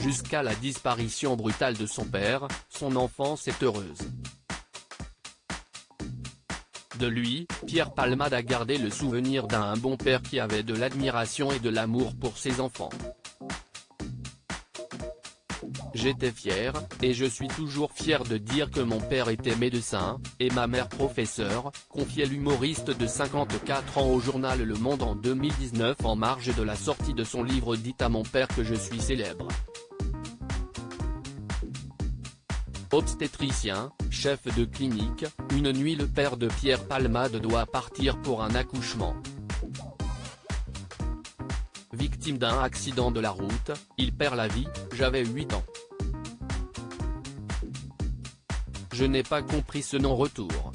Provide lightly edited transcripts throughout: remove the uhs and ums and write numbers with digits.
Jusqu'à la disparition brutale de son père, son enfance est heureuse. De lui, Pierre Palmade a gardé le souvenir d'un bon père qui avait de l'admiration et de l'amour pour ses enfants. J'étais fier, et je suis toujours fier de dire que mon père était médecin, et ma mère professeure, confiait l'humoriste de 54 ans au journal Le Monde en 2019 en marge de la sortie de son livre Dites à mon père que je suis célèbre. Obstétricien, chef de clinique, une nuit le père de Pierre Palmade doit partir pour un accouchement. Victime d'un accident de la route, il perd la vie, j'avais 8 ans. Je n'ai pas compris ce non-retour.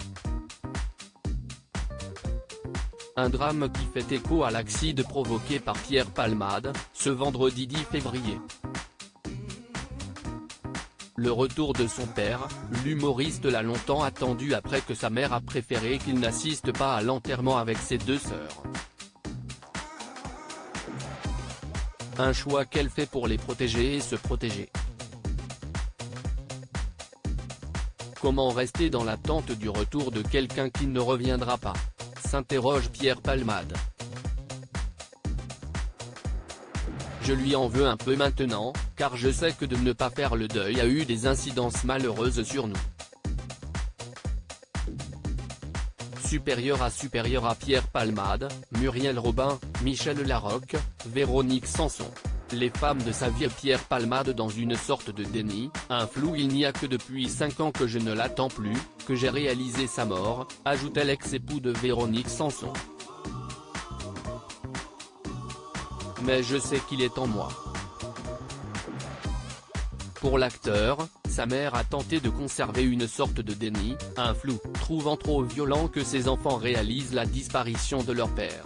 Un drame qui fait écho à l'accident provoqué par Pierre Palmade, ce vendredi 10 février. Le retour de son père, l'humoriste l'a longtemps attendu après que sa mère a préféré qu'il n'assiste pas à l'enterrement avec ses 2 sœurs. Un choix qu'elle fait pour les protéger et se protéger. Comment rester dans l'attente du retour de quelqu'un qui ne reviendra pas, s'interroge Pierre Palmade. Je lui en veux un peu maintenant, car je sais que de ne pas faire le deuil a eu des incidences malheureuses sur nous. Supérieur à Pierre Palmade, Muriel Robin, Michel Larocque, Véronique Sanson. Les femmes de sa vie et Pierre Palmade dans une sorte de déni, un flou. Il n'y a que depuis 5 ans que je ne l'attends plus, que j'ai réalisé sa mort, ajoutait l'ex-époux de Véronique Sanson. Mais je sais qu'il est en moi. Pour l'acteur, sa mère a tenté de conserver une sorte de déni, un flou, trouvant trop violent que ses enfants réalisent la disparition de leur père.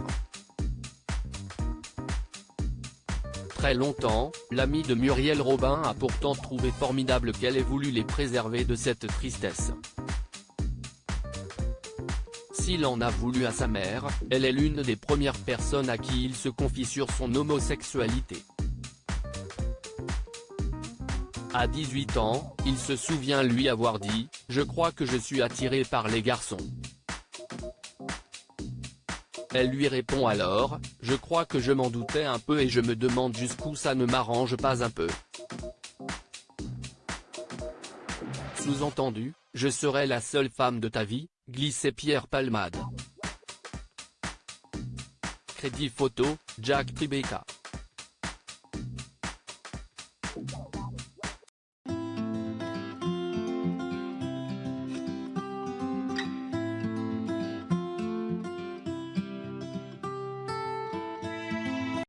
Très longtemps, l'ami de Muriel Robin a pourtant trouvé formidable qu'elle ait voulu les préserver de cette tristesse. S'il en a voulu à sa mère, elle est l'une des premières personnes à qui il se confie sur son homosexualité. À 18 ans, il se souvient lui avoir dit « Je crois que je suis attiré par les garçons ». Elle lui répond alors « Je crois que je m'en doutais un peu et je me demande jusqu'où ça ne m'arrange pas un peu ». Sous-entendu, « Je serai la seule femme de ta vie », glissait Pierre Palmade. Crédit photo, Jack Tribeca.